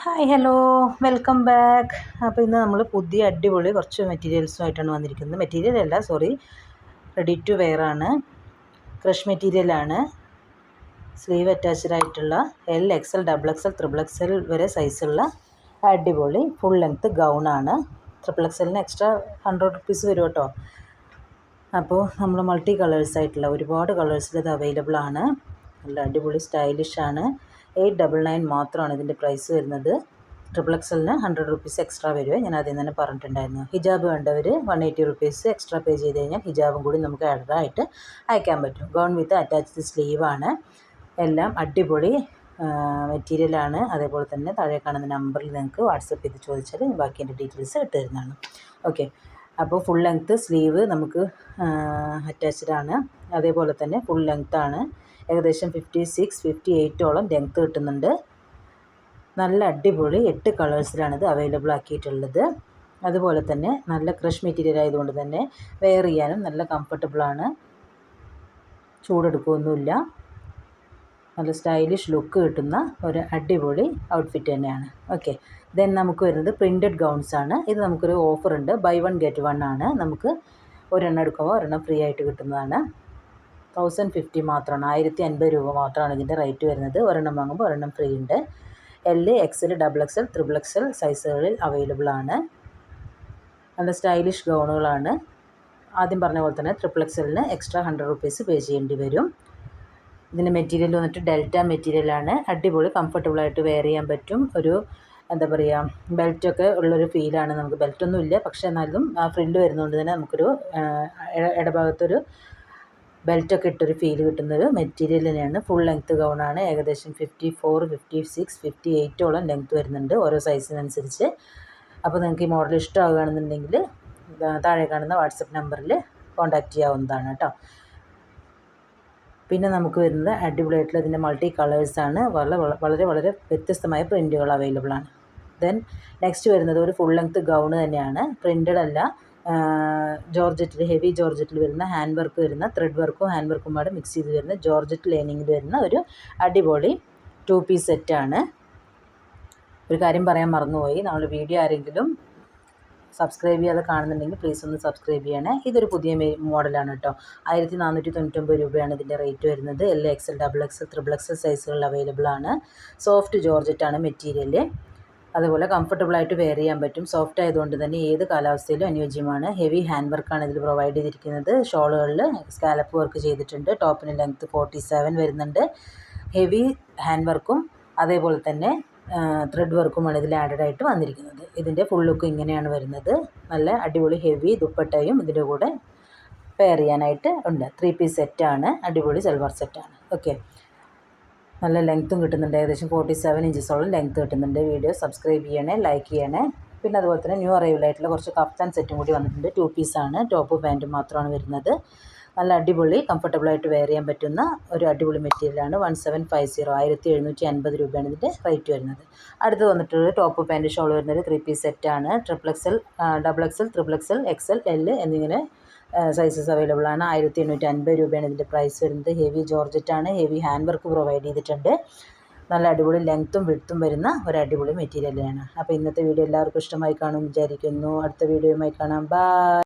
Hi hello welcome back. അപ്പോൾ ഇന്ന് നമ്മൾ പുതിയ അടിപൊളി കുറച്ച് മെറ്റീരിയൽസുമായിട്ടാണ് വന്നിരിക്കുന്നത്. മെറ്റീരിയൽ അല്ല സോറി, റെഡി ടു വെയർ ആണ്. ക്രഷ് മെറ്റീരിയലാണ്. സ്ലീവ് അറ്റാച്ച്ഡ് ആയിട്ടുള്ള L XL double XL triple XL വരെ സൈസുള്ള അടിപൊളി ഫുൾ ലെങ്ത്ത് ഗൗണാണ്. ട്രിപ്പിൾ എക്സലിന് എക്സ്ട്രാ 100 റുപ്പീസ് വരും കേട്ടോ. അപ്പോൾ നമ്മൾ മൾട്ടി കളേഴ്സായിട്ടുള്ള ഒരുപാട് കളേഴ്സിൽ ഇത് അവൈലബിൾ ആണ്. നല്ല അടിപൊളി സ്റ്റൈലിഷാണ്. 899 മാത്രമാണ് ഇതിൻ്റെ പ്രൈസ് വരുന്നത്. ട്രിപ്പിൾ എക്സലിന് 100 റുപ്പീസ് എക്സ്ട്രാ വരുമേ, ഞാൻ ആദ്യം തന്നെ പറഞ്ഞിട്ടുണ്ടായിരുന്നു. ഹിജാബ് വേണ്ടവർ 180 റുപ്പീസ് എക്സ്ട്രാ പേ ചെയ്ത് കഴിഞ്ഞാൽ ഹിജാബും കൂടി നമുക്ക് ആഡായിട്ട് അയക്കാൻ പറ്റും. ഗൗൺ വിത്ത് അറ്റാച്ച്ഡ് സ്ലീവാണ്. എല്ലാം അടിപൊളി മെറ്റീരിയലാണ്. അതേപോലെ തന്നെ താഴെ കാണുന്ന നമ്പറിൽ നിങ്ങൾക്ക് വാട്സപ്പ് ചെയ്ത് ചോദിച്ചാൽ ബാക്കി എൻ്റെ ഡീറ്റെയിൽസ് ഇട്ട് തരുന്നതാണ്. ഓക്കെ, അപ്പോൾ ഫുൾ ലെങ്ത്ത് സ്ലീവ് നമുക്ക് അറ്റാച്ച്ഡ് ആണ്. അതേപോലെ തന്നെ ഫുൾ ലെങ്ത്താണ്. ഏകദേശം 56-58ഓളം ലെങ്ത്ത് കിട്ടുന്നുണ്ട്. നല്ല അടിപൊളി 8 കളേഴ്സിലാണിത് അവൈലബിൾ ആക്കിയിട്ടുള്ളത്. അതുപോലെ തന്നെ നല്ല ക്രഷ് മെറ്റീരിയൽ ആയതുകൊണ്ട് തന്നെ വെയർ ചെയ്യാനും നല്ല കംഫർട്ടബിളാണ്. ചൂടെടുക്കുകയൊന്നുമില്ല. നല്ല സ്റ്റൈലിഷ് ലുക്ക് കിട്ടുന്ന ഒരു അടിപൊളി ഔട്ട്ഫിറ്റ് തന്നെയാണ്. ഓക്കെ, ദെൻ നമുക്ക് വരുന്നത് പ്രിൻറ്റഡ് ഗൗൺസ് ആണ്. ഇത് നമുക്കൊരു ഓഫറുണ്ട്, ബൈ 1 get 1 ആണ്. നമുക്ക് ഒരെണ്ണം എടുക്കുമ്പോൾ ഒരെണ്ണം ഫ്രീ ആയിട്ട് കിട്ടുന്നതാണ്. 1050 മാത്രമാണ്, 1050 രൂപ മാത്രമാണ് ഇതിൻ്റെ റേറ്റ് വരുന്നത്. ഒരെണ്ണം വാങ്ങുമ്പോൾ ഒരെണ്ണം ഫ്രീ ഉണ്ട്. L XL double XL triple XL സൈസുകളിൽ അവൈലബിൾ ആണ്. നല്ല സ്റ്റൈലിഷ് ഗൗണുകളാണ്. ആദ്യം പറഞ്ഞ പോലെ തന്നെ ട്രിപ്പിൾ എക്സലിന് എക്സ്ട്രാ 100 റുപ്പീസ് പേ ചെയ്യേണ്ടി വരും. ഇതിൻ്റെ മെറ്റീരിയൽ വന്നിട്ട് ഡെൽറ്റ മെറ്റീരിയലാണ്. അടിപൊളി കംഫർട്ടബിളായിട്ട് വെയർ ചെയ്യാൻ പറ്റും. ഒരു എന്താ പറയുക, ബെൽറ്റൊക്കെ ഉള്ളൊരു ഫീലാണ്. നമുക്ക് ബെൽറ്റൊന്നും ഇല്ല, പക്ഷേ എന്നാലും ആ ഫ്രില്ല് വരുന്നതുകൊണ്ട് തന്നെ നമുക്കൊരു ഇടഭാഗത്തൊരു ബെൽറ്റൊക്കെ ഇട്ടൊരു ഫീൽ കിട്ടുന്നൊരു മെറ്റീരിയൽ തന്നെയാണ്. ഫുൾ ലെങ്ത്ത് ഗൗണാണ്. ഏകദേശം 54, 56, 58ഓളം ലെങ്ത്ത് വരുന്നുണ്ട് ഓരോ സൈസിനനുസരിച്ച്. അപ്പോൾ നിങ്ങൾക്ക് ഈ മോഡൽ ഇഷ്ടമാവുകയാണെന്നുണ്ടെങ്കിൽ താഴെ കാണുന്ന വാട്സപ്പ് നമ്പറിൽ കോൺടാക്റ്റ് ചെയ്യാവുന്നതാണ് കേട്ടോ. പിന്നെ നമുക്ക് വരുന്നത് അടിപൊളിയായിട്ടുള്ള ഇതിൻ്റെ മൾട്ടി കളേഴ്സാണ്. വളരെ വളരെ വ്യത്യസ്തമായ പ്രിൻറ്റുകൾ അവൈലബിൾ ആണ്. ദെൻ നെക്സ്റ്റ് വരുന്നത് ഒരു ഫുൾ ലെങ്ത്ത് ഗൗണ് തന്നെയാണ്. പ്രിൻറ്റഡ് അല്ല, ജോർജറ്റിൽ ഹെവി ജോർജറ്റിൽ വരുന്ന ഹാൻഡ് വർക്ക് വരുന്ന ത്രെഡ് വർക്കും ഹാൻഡ് വർക്കും പാടെ മിക്സ് ചെയ്ത് വരുന്ന ജോർജറ്റ് ലൈനിങ്ങിൽ വരുന്ന ഒരു അടിപൊളി 2 പീസ് സെറ്റാണ്. ഒരു കാര്യം പറയാൻ മറന്നുപോയി, നമ്മൾ വീഡിയോ ആരെങ്കിലും സബ്സ്ക്രൈബ് ചെയ്യാതെ കാണുന്നുണ്ടെങ്കിൽ പ്ലീസ് ഒന്ന് സബ്സ്ക്രൈബ് ചെയ്യണേ. ഇതൊരു പുതിയ മോഡലാണ് കേട്ടോ. 1499 രൂപയാണ് ഇതിൻ്റെ റേറ്റ് വരുന്നത്. L XL double XL triple XL സൈസുകളിൽ അവൈലബിൾ ആണ്. സോഫ്റ്റ് ജോർജറ്റാണ് മെറ്റീരിയൽ. അതുപോലെ കംഫർട്ടബിളായിട്ട് വെയർ ചെയ്യാൻ പറ്റും. സോഫ്റ്റ് ആയതുകൊണ്ട് തന്നെ ഏത് കാലാവസ്ഥയിലും അനുയോജ്യമാണ്. ഹെവി ഹാൻഡ് വർക്കാണ് ഇതിൽ പ്രൊവൈഡ് ചെയ്തിരിക്കുന്നത്. ഷോളുകളിൽ സ്കാലപ്പ് വർക്ക് ചെയ്തിട്ടുണ്ട്. ടോപ്പിന് ലെങ്ത്ത് 47 വരുന്നുണ്ട്. ഹെവി ഹാൻഡ് വർക്കും അതേപോലെ തന്നെ ത്രെഡ് വർക്കുമാണ് ഇതിൽ ആഡഡ് ആയിട്ട് വന്നിരിക്കുന്നത്. ഇതിൻ്റെ ഫുൾ ലുക്ക് ഇങ്ങനെയാണ് വരുന്നത്. നല്ല അടിപൊളി ഹെവി ദുപ്പട്ടയും ഇതിൻ്റെ കൂടെ പെയർ ചെയ്യാനായിട്ട് ഉണ്ട്. 3 പീസ് സെറ്റാണ്. അടിപൊളി സൽവാർ സെറ്റാണ്. ഓക്കെ, നല്ല ലെങ്ത്തും കിട്ടുന്നുണ്ട്. ഏകദേശം 47 ഇഞ്ചസോളം ലെങ്ത്ത് കിട്ടുന്നുണ്ട്. വീഡിയോ സബ്സ്ക്രൈബ് ചെയ്യണേ, ലൈക്ക് ചെയ്യണേ. പിന്നെ അതുപോലെ തന്നെ ന്യൂ അറൈവലായിട്ടുള്ള കുറച്ച് കഫ്താൻ സെറ്റും കൂടി വന്നിട്ടുണ്ട്. 2 പീസാണ്. ടോപ്പ് പാൻറ്റും മാത്രമാണ് വരുന്നത്. നല്ല അടിപൊളി കംഫർട്ടബിളായിട്ട് വെയർ ചെയ്യാൻ പറ്റുന്ന ഒരു അടിപൊളി മെറ്റീരിയലാണ്. 1750 1750 രൂപയാണ് ഇതിൻ്റെ റേറ്റ് വരുന്നത്. അടുത്ത് വന്നിട്ടുള്ളത് ടോപ്പ് പാൻറ്റ് ഷോൾ വരുന്നത് 3 പീസ് സെറ്റാണ്. Triple XL double XL triple XL XL L എന്നിങ്ങനെ സൈസസ് അവൈലബിൾ ആണ്. 1850 രൂപയാണ് ഇതിൻ്റെ പ്രൈസ് വരുന്നത്. ഹെവി ജോർജറ്റാണ്. ഹെവി ഹാൻഡ് വർക്ക് പ്രൊവൈഡ് ചെയ്തിട്ടുണ്ട്. നല്ല അടിപൊളി ലെങ്ത്തും വിഡ്ത്തും വരുന്ന ഒരു അടിപൊളി മെറ്റീരിയലാണ്. അപ്പോൾ ഇന്നത്തെ വീഡിയോ എല്ലാവർക്കും ഇഷ്ടമായി കാണുമെന്ന് വിചാരിക്കുന്നു. അടുത്ത വീഡിയോയുമായി കാണാം. ബൈ.